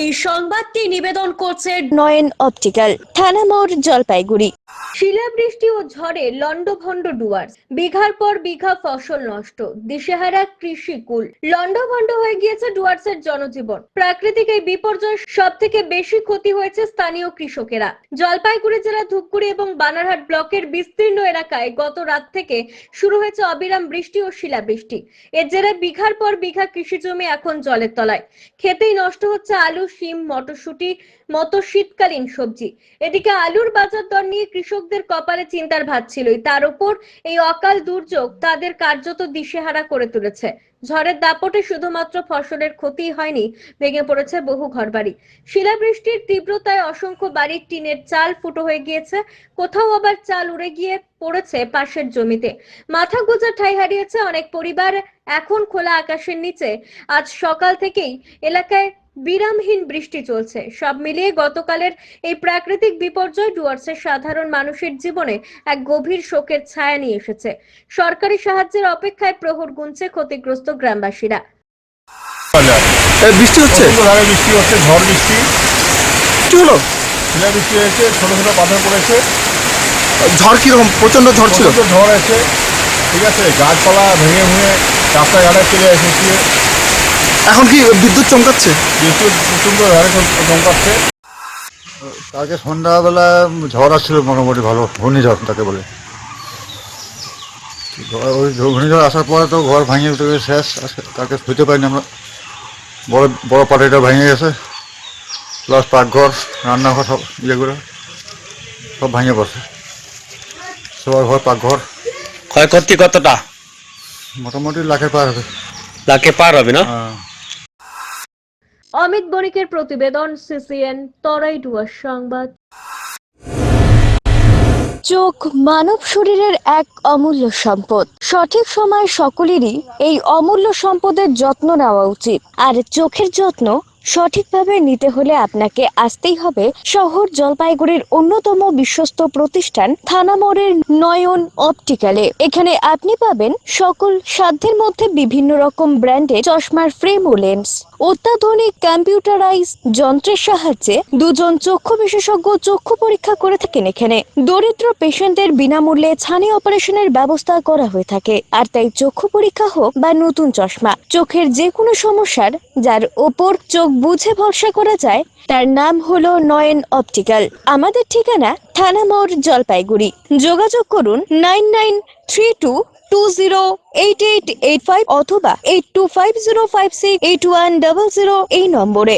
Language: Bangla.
এই সংবাদটি নিবেদন করছে নয়ন অপটিক্যাল, থানা মোড়, জলপাইগুড়ি। শিলাবৃষ্টি ও ঝড়ে লন্ডভন্ড ডুয়ার্স, বিঘার পর বিঘা ফসল নষ্ট, দিশেহারা কৃষিকুল। লন্ডভন্ড হয়ে গিয়েছে ডুয়ার্সের জনজীবন। প্রাকৃতিক এই বিপর্যয় সব থেকে বেশি ক্ষতি হয়েছে স্থানীয় কৃষকেরা। জলপাইগুড়ি জেলা ধূপগুড়ি এবং বানারহাট ব্লকের বিস্তীর্ণ এলাকায় গত রাত থেকে শুরু হয়েছে অবিরাম বৃষ্টি ও শিলাবৃষ্টি। এর জেরে বিঘার পর বিঘা কৃষি জমি এখন জলের তলায়। খেতেই নষ্ট হচ্ছে আলু, শিম, মটরশুঁটি মতো শীতকালীন সবজি। এদিকে আলুর বাজার দর নিয়ে কৃষকদের কপালে চিন্তার ভাঁজ ছিলই, তার উপর এই অকাল দুর্যোগ তাদের কার্যত দিশেহারা করে তুলেছে। ঝড়ের দাপটে শুধুমাত্র ফসলের ক্ষতি হয়নি, ভেঙে পড়েছে বহু ঘরবাড়ি। শিলাবৃষ্টির তীব্রতায় অসংখ্য বাড়ির টিনের চাল ফুটো হয়ে গিয়েছে, কোথাও আবার চাল উড়ে গিয়ে পড়েছে পাশের জমিতে। মাথা গোঁজা ঠাঁই হারিয়েছে অনেক পরিবার। এখন খোলা আকাশের নিচে আজ সকাল থেকেই এলাকায় বিরামহীন বৃষ্টি চলছে। সব মিলিয়ে গতকালের এই প্রাকৃতিক বিপর্যয় ডুয়ার্সের সাধারণ মানুষের জীবনে এক গভীর শোকের ছায়া নিয়ে এসেছে। সরকারি সাহায্যের অপেক্ষায় প্রহর গুনছে ক্ষতিগ্রস্ত গ্রামবাসীরা। বৃষ্টি হচ্ছে, বৃষ্টি হচ্ছে, ঝড় বৃষ্টি কি হলো? বৃষ্টি হয়েছে, ছোট ছোট পাথর পড়েছে। ঝড় কিরকম? প্রচন্ড ঝড় ছিল। প্রচণ্ড ঝড় আছে, ঠিক আছে, গাছপালা ভেঙে ভেঙে রাস্তাঘাটে চলে এসেছে। এখন কি বিদ্যুৎ চমকাচ্ছে? বিদ্যুৎ প্রচণ্ড ধারে চমকাচ্ছে। কালকে সন্ধ্যাবেলা ঝড় আসছিল, মোটামুটি ভালো ঘূর্ণিঝড় তাকে বলে। ওই ঘূর্ণিঝড় আসার পরে তো ঘর ভাঙিয়ে উঠে গেছে, শেষ। কালকে শুতে পারিনি আমরা। বড় বড় পাটিটা ভেঙে গেছে, প্লাস পাকঘর, রান্নাঘর সব ইয়েগুলো সব ভেঙে পড়ছে। সবার ঘর, পাকঘর। ক্ষয়ক্ষতি কতটা? মোটামুটি লাখের পার হবে। লাখে পার হবে না? অমিত বণিকের প্রতিবেদন, সিসিএন, তরাই ডুয়ার্স সংবাদ। চোখ মানব শরীরের এক অমূল্য সম্পদ। সঠিক সময় সকলেরই এই অমূল্য সম্পদের যত্ন নেওয়া উচিত। আর চোখের যত্ন সঠিকভাবে নিতে হলে আপনাকে আসতেই হবে শহর জলপাইগুড়ির অন্যতম বিশ্বস্ত প্রতিষ্ঠান থানা মোড়ের নয়ন অপটিক্যালে। এখানে আপনি পাবেন সকল সাধ্যের মধ্যে বিভিন্ন রকম ব্র্যান্ডের চশমার ফ্রেম ও লেন্স। অত্যাধুনিক কম্পিউটারাইজ যন্ত্রের সাহায্যে দুজন চক্ষু বিশেষজ্ঞ চক্ষু পরীক্ষা করে থাকেন এখানে। দরিদ্র পেশেন্টদের বিনামূল্যে ছানি অপারেশনের ব্যবস্থা করা হয়ে থাকে। আর তাই চক্ষু পরীক্ষা হোক বা নতুন চশমা, চোখের যে কোনো সমস্যার যার ওপর চোখ বুঝে ভরসা করা যায় তার নাম হলো নয়ন অপটিক্যাল। আমাদের ঠিকানা থানা মোড়, জলপাইগুড়ি। যোগাযোগ করুন 9932208885 অথবা 8250568100 এই নম্বরে।